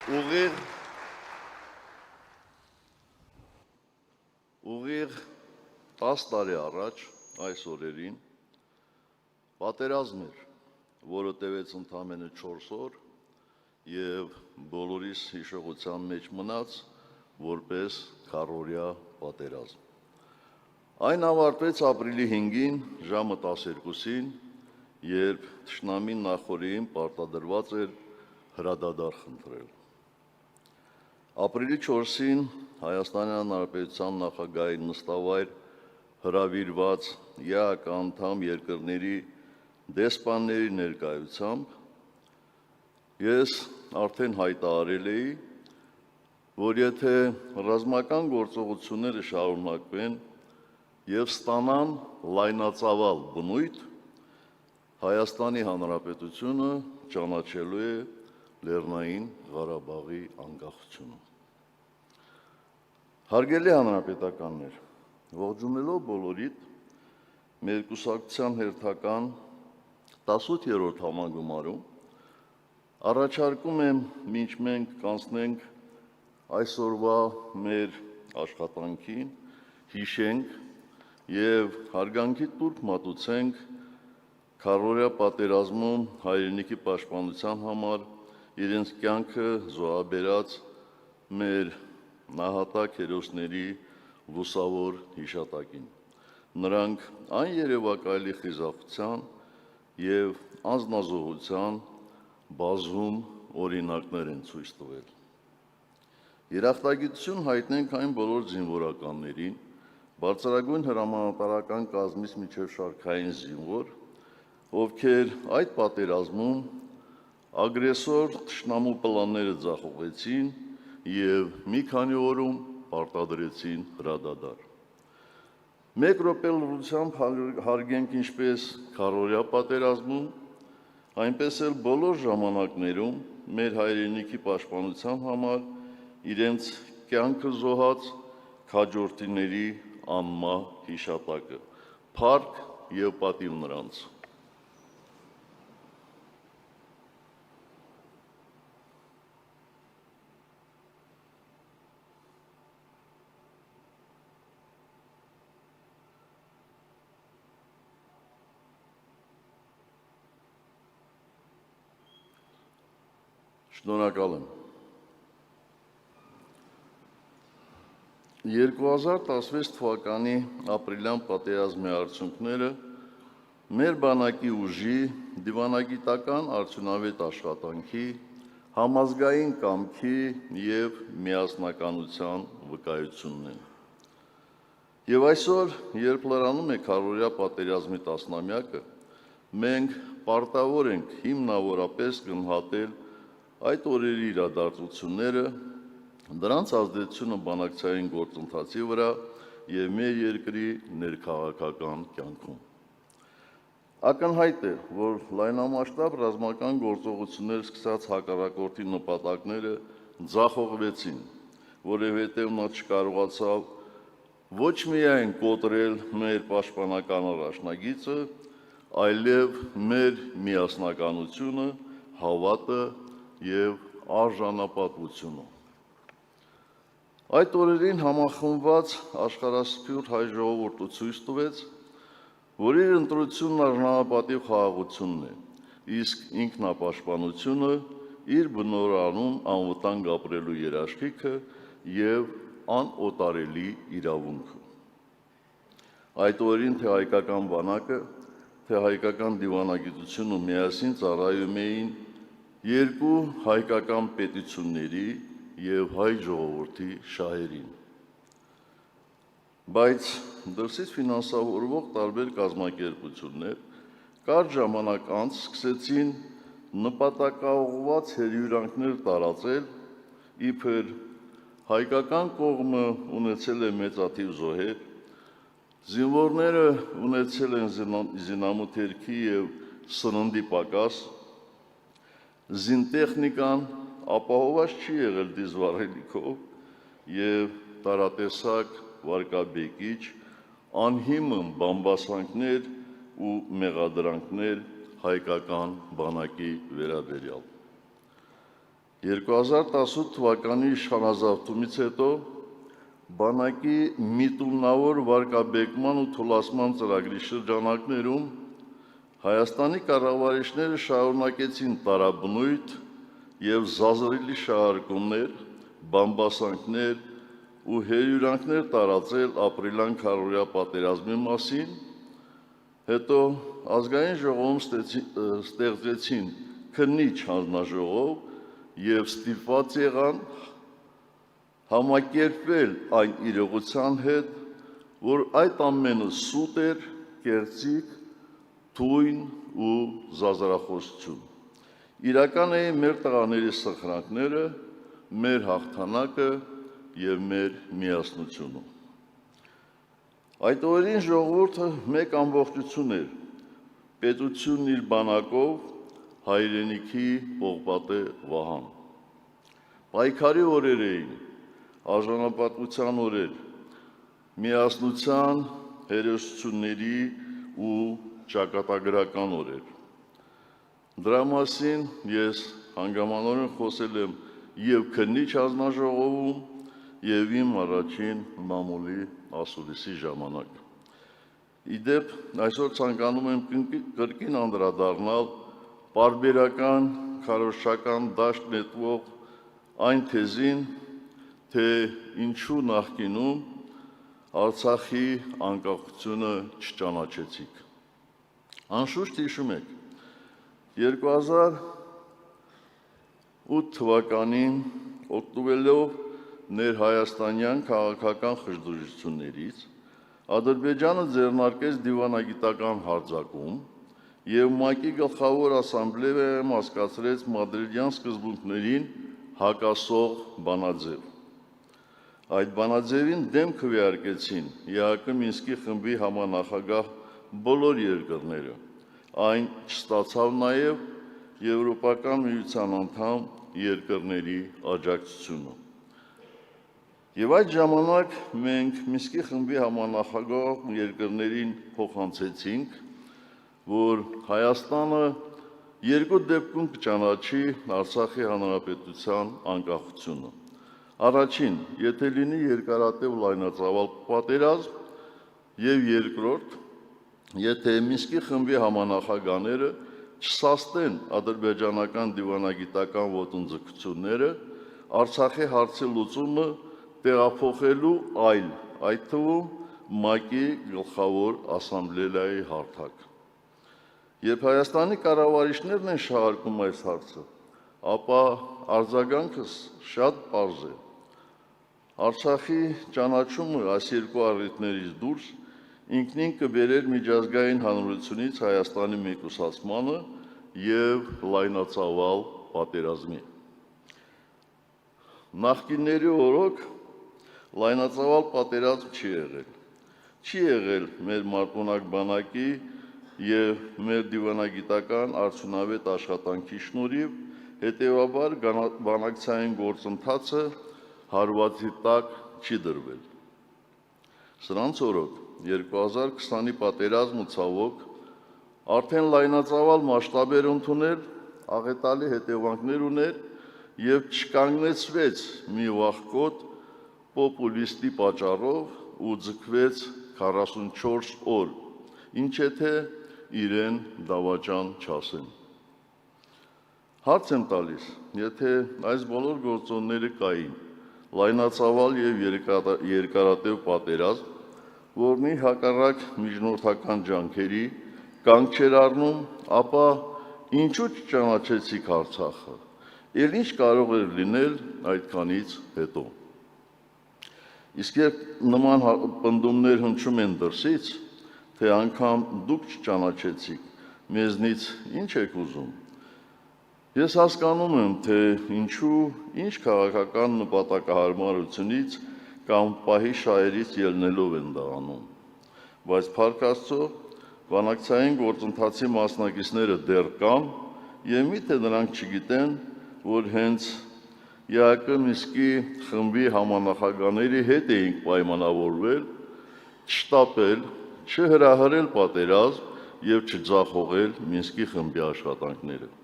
Ուղիղ 10 տարի առաջ այս օրերին պատերազմ էր, որը տևեց ընդամենը 4 օր և բոլորիս հիշողության մեջ մնաց որպես քառօրյա պատերազմ։ Այն ավարտվեց ապրիլի 5-ին ժամը 12-ին, երբ թշնամին նախօրեին պարտադրված էր հրադադար խնդրել։ Ապրիլի 4-ին Հայաստանի Հանրապետության նախագահի նստավայր հրավիրված ԵԱՀԿ անդամ երկրների դեսպանների ներկայությամբ ես արդեն հայտարարել էի, որ եթե ռազմական գործողությունները շարունակվեն և ստանան լայնածավալ բնույթ, Հայաստանի Հանրապետությունը ճանաչելու է Լեռնային Ղարաբաղի անկախությունը։ Հարգելի հանրապետականներ, ողջունելով բոլորիդ, մեր կուսակցության հերթական 18-րդ համագումարում առաջարկում եմ, մինչ մենք կանցնենք այսօրվա մեր աշխատանքին, հիշենք և հարգանքի տուրք մատուցենք քառօրյա պատերազմում հայրենիքի պաշտպանության համար իրենց կյանքը զոհաբերած մեր նահատակ հերոսների լուսավոր հիշատակին։ Նրանք այն երևակայելի խիզախության և անձնազոհության բազում օրինակներ են ցույց տվել։ Երախտագիտություն հայտնենք այն բոլոր զինվորականներին, բարձրագույն հրամանատարական կազմից մինչև շարքային զինվոր, ովքեր այդ պատերազմում ագրեսոր թշնամու պլանները ձախողեցին և մի քանի օրում պարտադրեցին հրադադար։ Մեկ րոպե լռությամբ հարգենք ինչպես քառօրյա պատերազմում, այնպես էլ բոլոր ժամանակներում մեր հայրենիքի պաշտպանության համար իրենց կյանքը զոհած քաջորդիների անմահ հիշատակը։ Փառք և պատիվ նրանց։ Շնորհակալ եմ։ 2016 թվականի ապրիլյան պատերազմի արդյունքները մեր բանակի ուժի, դիվանագիտական արդյունավետ աշխատանքի, համազգային կամքի և միասնականության վկայությունն են։ Եվ այսօր, երբ լրանում է քառօրյա պատերազմի տասնամյակը, մենք պարտավոր ենք հիմնավորապես գնահատել այդ օրերի իրադարձությունները, դրանց ազդեցությունը բանակցային գործընթացի վրա և մեր երկրի ներքաղաքական կյանքում։ Ակնհայտ է, որ լայնամասշտաբ ռազմական գործողություններ սկսած հակառակորդի նպատակները ձախողվեցին, որովհետև նա չկարողացավ ոչ միայն կոտրել մեր պաշտպանական առաջնագիծը, այլև մեր միասնականությունը, հավատը և արժանապատվությունը։ Այդ օրերին համախմբված աշխարհասփյուռ հայ ժողովուրդը ցույց տվեց, որ իր ընտրությունն արժանապատիվ խաղաղությունն է, իսկ ինքնապաշտպանությունը իր բնորանում անվտանգ ապրելու երաշխիքը և անօտարելի իրավունքը։ Այդ օրերին թե հայկական բանակը, թե հայկական դիվանագիտությունը միասին ծառայում էին երկու հայկական պետությունների և հայ ժողովրդի շահերին։ Բայց դրսից ֆինանսավորվող տարբեր կազմակերպություններ կարճ ժամանակ անց սկսեցին նպատակաուղղված հրյուրանքներ տարածել, իբր հայկական կողմը ունեցել է մեծաթիվ զոհեր, զինվորները ունեցել են զինամթերքի և սննդի պակաս, զինտեխնիկան ապահովված չի եղել դիզվառելիքով և տարատեսակ վարկաբեկիչ, անհիմն բամբասանքներ ու մեղադրանքներ հայկական բանակի վերաբերյալ։ 2018 թվականի իշխանազավթումից հետո բանակի միտումնավոր վարկաբեկման ու թուլացման ծրագրի շրջանակներում Հայաստանի կառավարիչները շարունակեցին տարաբնույթ և զազրելի շահարկումներ, բամբասանքներ ու հերյուրանքներ տարածել ապրիլյան քարոզիա պատերազմի մասին, հետո ազգային ժողովում ստեղծեցին քննիչ հանձնաժողով և ստիպված եղան համակերպվել այն իրողության հետ, որ այդ ամենը սուտ էր, կեղծիք, թույն ու զազրախոսություն։ Իրական էին մեր տղաների սխրանքները, մեր հաղթանակը և մեր միասնությունը։ Այդ օրերին ժողովուրդը մեկ ամբողջություն էր, պետությունն իր բանակով, հայրենիքի պողպատե վահան։ Պայքարի օրեր էին, արժանապատվության օրեր, միասնության, հերոսությունների ու ճակատագրական օրեր։ Դրա մասին ես հանգամանորեն խոսել եմ և քննիչ հանձնաժողովում, և իմ առաջին մամուլի ասուլիսի ժամանակ։ Իդեպ, այսօր ցանկանում եմ կրկին անդրադառնալ պարբերական քարոզչական դաշտ նետվող այն թեզին, թե ինչու նախկինում Արցախի անկախությունը չճանաչեցիք։ Անշուշտ հիշում եք, 2008 թվականին օգտվելով ներհայաստանյան քաղաքական խժդժություններից Ադրբեջանը ձեռնարկեց դիվանագիտական հարձակում և ՄԱԿ-ի գլխավոր ասամբլեայում հասկացրեց մադրիդյան սկզբունքներին հակասող բանաձև։ Այդ բանաձևին դեմ քվեարկեցին ԵԱՀԿ Մինսկի խմբի համանախագահ բոլոր երկրները, այն չստացավ նաև Եվրոպական միության անդամ երկրների աջակցությունը։ Եվ այդ ժամանակ մենք Մինսկի խմբի համանախագահ երկրներին փոխանցեցինք, որ Հայաստանը երկու դեպքում կճանաչի Արցախի հանրապետության անկախությունը։ Առաջին, եթե լինի երկարատև լայնածավալ պատերազմ, և երկրորդ, եթե Մինսկի խմբի համանախագահները չսաստեն ադրբեջանական դիվանագիտական ոտնձգությունները Արցախի հարցի լուծումը տեղափոխելու այլ, այդ թվում ՄԱԿ-ի գլխավոր ասամբլեայի հարթակ։ Երբ Հայաստանի կառավարիչներն են շահարկում այս հարցը, ապա արձագանքս շատ պարզ է։ Արցախի ճանաչումը այս երկու առիթներից դուրս ինքնին կբերեր միջազգային հանրությունից Հայաստանի մեկուսացմանը և լայնածավալ պատերազմի։ Նախկինների օրոք լայնածավալ պատերազմ չի եղել։ Չի եղել մեր մարտունակ բանակի և մեր դիվանագիտական արդյունավետ աշխատանքի շնորհիվ, հետևաբար բանակցային գործընթացը հարվածի տակ չի դրվել։ Սրանց օրոք 2020-ի պատերազմը ցավոք արդեն լայնածավալ մասշտաբեր ընդունել, աղետալի հետևանքներ ուներ և չկանգնեցվեց մի վախկոտ պոպուլիստի պատճառով ու ձգվեց 44 օր, ինչ եթե իրեն դավաճան չասեն։ Հարց եմ տալիս, եթե այս բոլոր գործոնները կային, լայնածավալ և երկարատև պատերազմ, որն իր հակառակ միջնորդական ջանքերի կանգ չէր առնում, ապա ինչու չճանաչեցիք Արցախը, էլ ինչ կարող էր լինել այդքանից հետո։ Իսկ երբ նման պնդումներ հնչում են դրսից, թե անգամ դուք չճանաչեցիք, մեզնից ինչ եք ուզում, ես հասկանում եմ, թե ինչու, ինչ քաղաքական նպատակահարմարությունից կամ պահի շահերից ելնելով են դա անում, բայց փառք Աստծո, բանակցային գործընթացի մասնակիցները դեռ կան, և միթե նրանք չգիտեն, որ հենց ԵԱՀԿ Մինսկի խմբի համանախագահների հետ էինք պայմանավորվել չշտապել, չհրահրել պատերազմ և չձախողել Մինսկի խմբի աշխատանքները։